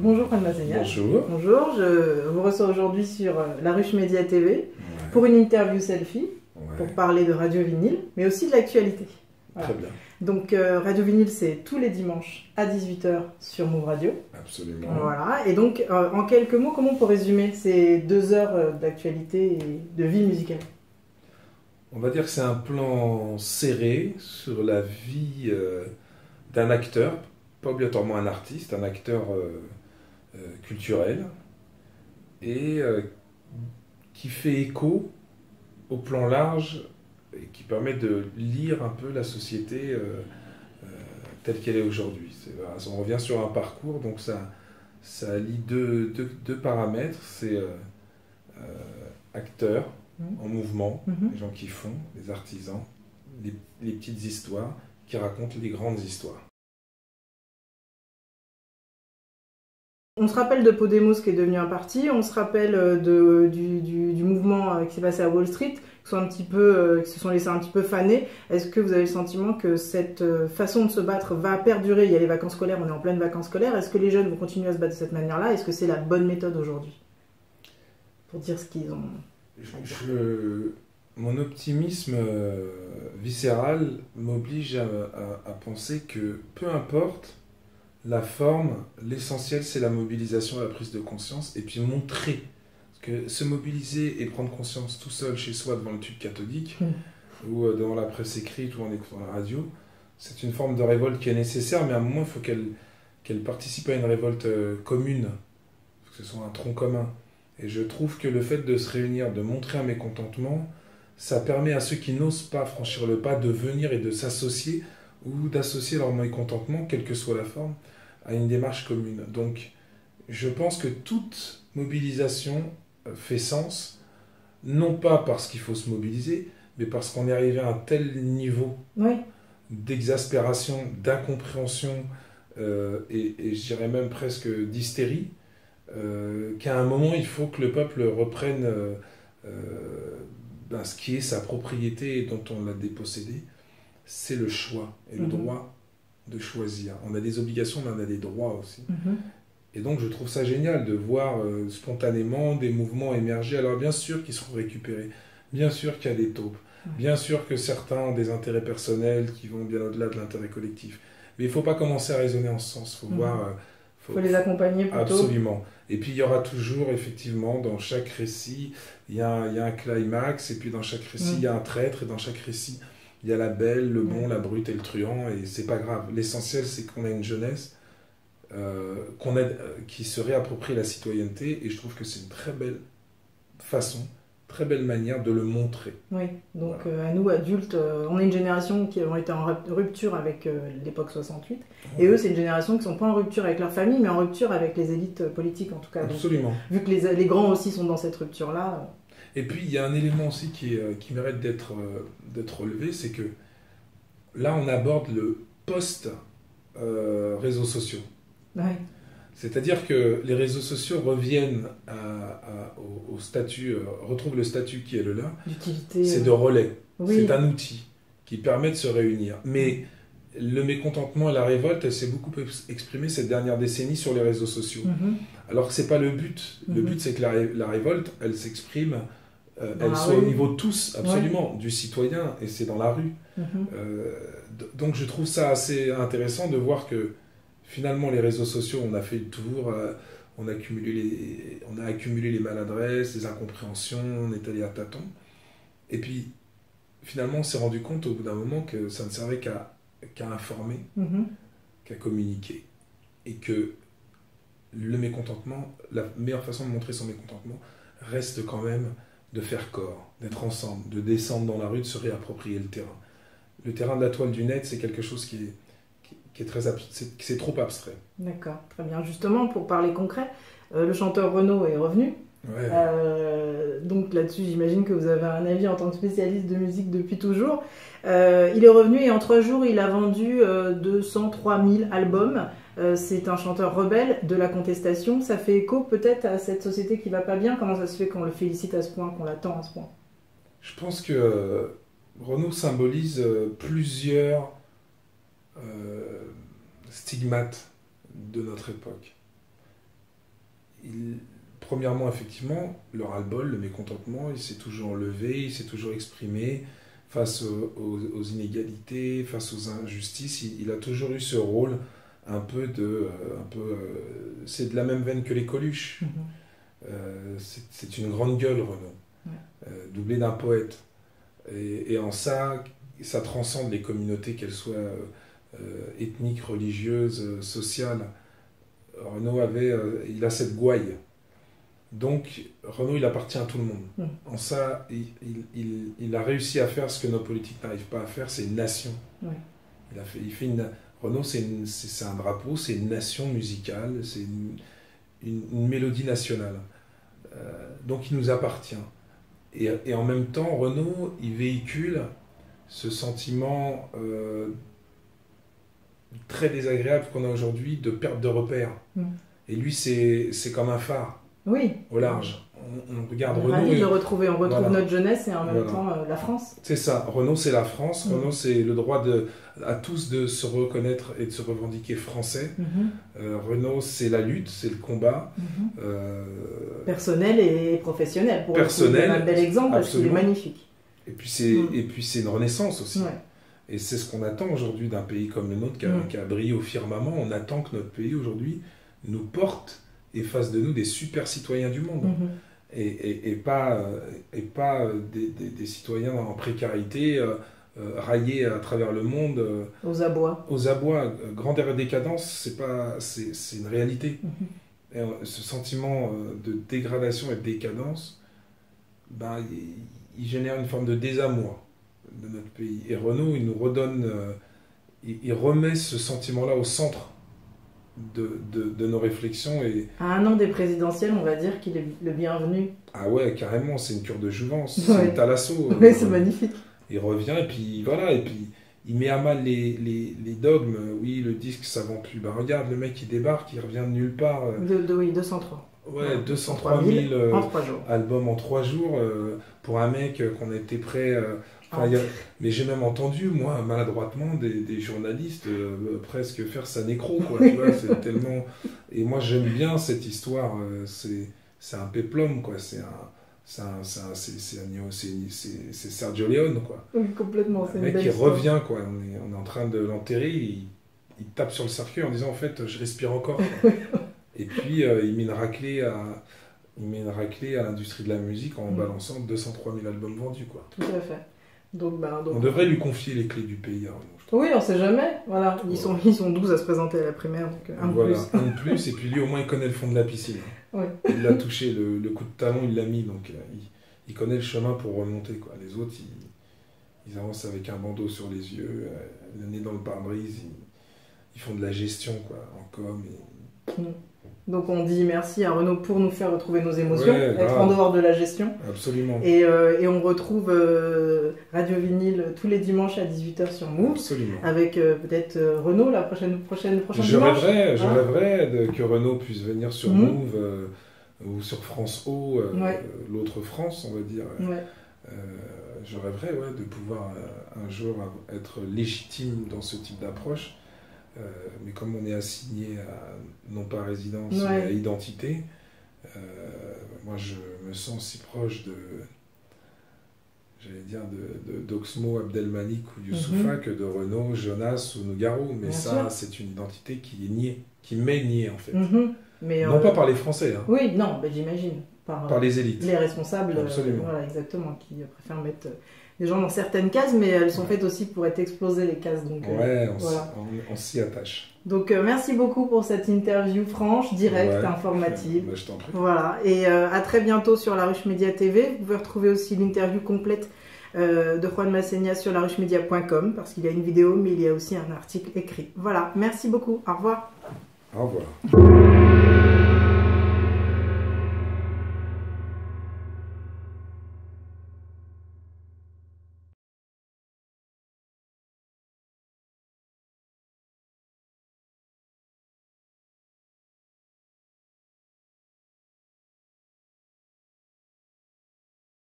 Bonjour Fred Massénias. Bonjour. Bonjour, je vous reçois aujourd'hui sur La Ruche Média TV pour une interview selfie, pour parler de Radio Vinyle, mais aussi de l'actualité. Voilà. Très bien. Donc Radio Vinyle, c'est tous les dimanches à 18 h sur Move Radio. Absolument. Voilà. Et donc, en quelques mots, comment on peut résumer ces 2 heures d'actualité et de vie musicale? On va dire que c'est un plan serré sur la vie d'un acteur, pas obligatoirement un artiste, un acteur culturel, et qui fait écho au plan large et qui permet de lire un peu la société telle qu'elle est aujourd'hui. On revient sur un parcours, donc ça allie deux paramètres, c'est acteurs en mouvement, les gens qui font, les artisans, les petites histoires qui racontent les grandes histoires. On se rappelle de Podemos qui est devenu un parti, on se rappelle du mouvement qui s'est passé à Wall Street, qui se sont laissés un petit peu faner. Est-ce que vous avez le sentiment que cette façon de se battre va perdurer? Il y a les vacances scolaires, on est en pleine vacances scolaires. Est-ce que les jeunes vont continuer à se battre de cette manière-là? Est-ce que c'est la bonne méthode aujourd'hui pour dire ce qu'ils ont? Mon optimisme viscéral m'oblige à penser que peu importe la forme, l'essentiel c'est la mobilisation, la prise de conscience, et puis montrer. Parce que se mobiliser et prendre conscience tout seul chez soi devant le tube cathodique, ou devant la presse écrite, ou en écoutant la radio, c'est une forme de révolte qui est nécessaire, mais à un moment il faut qu'elle participe à une révolte commune, que ce soit un tronc commun. Et je trouve que le fait de se réunir, de montrer un mécontentement, ça permet à ceux qui n'osent pas franchir le pas de venir et de s'associer, ou d'associer leur mécontentement, quelle que soit la forme, à une démarche commune. Donc, je pense que toute mobilisation fait sens, non pas parce qu'il faut se mobiliser, mais parce qu'on est arrivé à un tel niveau d'exaspération, d'incompréhension, et je dirais même presque d'hystérie, qu'à un moment, il faut que le peuple reprenne ce qui est sa propriété et dont on l'a dépossédé. C'est le choix et le droit de choisir. On a des obligations, mais on a des droits aussi. Et donc, je trouve ça génial de voir spontanément des mouvements émerger. Alors, bien sûr qu'ils seront récupérés, bien sûr qu'il y a des taupes, bien sûr que certains ont des intérêts personnels qui vont bien au-delà de l'intérêt collectif. Mais il ne faut pas commencer à raisonner en ce sens. Il faut les accompagner plutôt. Absolument. Et puis, il y aura toujours, effectivement, dans chaque récit, il y a un climax, et puis dans chaque récit, il y a un traître, et dans chaque récit, il y a la belle, le bon, la brute et le truand, et c'est pas grave. L'essentiel, c'est qu'on a une jeunesse qui se réapproprie la citoyenneté, et je trouve que c'est une très belle façon, très belle manière de le montrer. Oui, donc voilà. À nous, adultes, on est une génération qui ont été en rupture avec l'époque 68, et eux, c'est une génération qui ne sont pas en rupture avec leur famille, mais en rupture avec les élites politiques, en tout cas. Absolument. Donc, vu que les grands aussi sont dans cette rupture-là... Et puis, il y a un élément aussi qui mérite d'être relevé, c'est que là, on aborde le post-réseaux sociaux. C'est-à-dire que les réseaux sociaux reviennent au statut, retrouvent le statut qui est le leur. D'utilité. C'est de relais. C'est un outil qui permet de se réunir. Mais le mécontentement et la révolte, elle s'est beaucoup exprimée cette dernière décennie sur les réseaux sociaux. Alors que ce n'est pas le but. Le but, c'est que la révolte, elle s'exprime, elle soit au niveau de tous, absolument, du citoyen, et c'est dans la rue. Donc je trouve ça assez intéressant de voir que finalement les réseaux sociaux, on a fait le tour, on a accumulé les maladresses, les incompréhensions, on est allé à tâtons. Et puis finalement on s'est rendu compte au bout d'un moment que ça ne servait qu'à informer, qu'à communiquer. Et que le mécontentement, la meilleure façon de montrer son mécontentement reste quand même de faire corps, d'être ensemble, de descendre dans la rue, de se réapproprier le terrain. Le terrain de la toile du net, c'est quelque chose qui est trop abstrait. D'accord, très bien. Justement, pour parler concret, le chanteur Renaud est revenu. Donc là-dessus, j'imagine que vous avez un avis en tant que spécialiste de musique depuis toujours. Il est revenu et en 3 jours, il a vendu 203 000 albums. C'est un chanteur rebelle de la contestation. Ça fait écho peut-être à cette société qui va pas bien. Comment ça se fait qu'on le félicite à ce point, qu'on l'attend à ce point? Je pense que Renaud symbolise plusieurs stigmates de notre époque. premièrement, effectivement, le ras-le-bol, le mécontentement, il s'est toujours levé, il s'est toujours exprimé face aux inégalités, face aux injustices. Il a toujours eu ce rôle c'est de la même veine que les Coluche. C'est une grande gueule, Renaud, doublé d'un poète. Et en ça transcende les communautés, qu'elles soient ethniques, religieuses, sociales. Renaud il a cette gouaille. Donc, Renaud, il appartient à tout le monde. En ça, il a réussi à faire ce que nos politiques n'arrivent pas à faire, c'est une nation. Renaud, c'est un drapeau, c'est une nation musicale, c'est une mélodie nationale. Donc, il nous appartient. Et en même temps, Renaud, il véhicule ce sentiment très désagréable qu'on a aujourd'hui de perte de repères. Et lui, c'est comme un phare. Oui. Au large. On regarde Renaud. On retrouve notre jeunesse et en même temps la France. C'est ça. Renaud, c'est la France. Renaud, c'est le droit à tous de se reconnaître et de se revendiquer français. Renaud, c'est la lutte, c'est le combat. Personnel et professionnel. C'est un bel exemple parce qu'il est magnifique. Et puis c'est une renaissance aussi. Et c'est ce qu'on attend aujourd'hui d'un pays comme le nôtre qui a brillé au firmament. On attend que notre pays aujourd'hui nous porte et fasse de nous des super citoyens du monde. Et pas des citoyens en précarité, raillés à travers le monde. Aux abois. Grandeur et décadence, c'est une réalité. Et ce sentiment de dégradation et de décadence, il génère une forme de désamour de notre pays. Et Renaud, il nous redonne, il remet ce sentiment-là au centre de nos réflexions. Et à un an des présidentielles, on va dire qu'il est le bienvenu. Ah ouais, carrément, c'est une cure de jouvence, c'est une thalasso. Oui, c'est magnifique. Il revient et puis voilà, et puis il met à mal les dogmes. Oui, le disque ça vend plus. Regarde, le mec il débarque, il revient de nulle part. Oui, 203. Ouais, 203 000 en 3 jours. Albums en 3 jours pour un mec qu'on était prêt. Mais j'ai même entendu, moi, maladroitement, des journalistes presque faire sa nécro, quoi. Tu vois, c'est tellement. Et moi, j'aime bien cette histoire. C'est un péplum, quoi. C'est Sergio Leone, quoi. Oui, complètement. Le mec qui revient, quoi. On est en train de l'enterrer. Il tape sur le cercueil en disant, en fait, je respire encore. Et puis, il met une raclée à l'industrie de la musique en balançant 203 000 albums vendus, quoi. Tout à fait. Donc, on devrait lui confier les clés du pays à Renaud. Oui, on sait jamais. Voilà. Ils sont 12 à se présenter à la primaire, donc un de plus. Et puis lui, au moins, il connaît le fond de la piscine. Il l'a touché, le coup de talon, il l'a mis, donc il connaît le chemin pour remonter, quoi. Les autres, ils avancent avec un bandeau sur les yeux, le nez dans le pare-brise, ils font de la gestion, quoi, en com. Donc on dit merci à Renaud pour nous faire retrouver nos émotions, être en dehors de la gestion. Absolument. Et on retrouve Radio Vinyle tous les dimanches à 18h sur Move. Absolument. Avec peut-être Renaud la prochaine dimanche. Je rêverais que Renaud puisse venir sur Move ou sur France O, l'autre France, on va dire. Je rêverais de pouvoir un jour être légitime dans ce type d'approche. Mais comme on est assigné à non pas résidence mais à identité, moi je me sens aussi proche d'Oxmo, Abdelmalik ou Youssoufa que de Renaud, Jonas ou Nougaro. Mais c'est une identité qui m'est niée en fait. Mais non pas par les Français. Hein. Oui, non, j'imagine. Par les élites. Les responsables, voilà, exactement, qui préfèrent mettre des gens dans certaines cases, mais elles sont faites aussi pour être explosées, les cases. Donc, on s'y attache. Donc, merci beaucoup pour cette interview franche, directe, informative. Je t'en prie. Voilà, et à très bientôt sur La Ruche Média TV. Vous pouvez retrouver aussi l'interview complète de Juan Massénia sur laruchemedia.com, parce qu'il y a une vidéo, mais il y a aussi un article écrit. Voilà, merci beaucoup. Au revoir. Au revoir.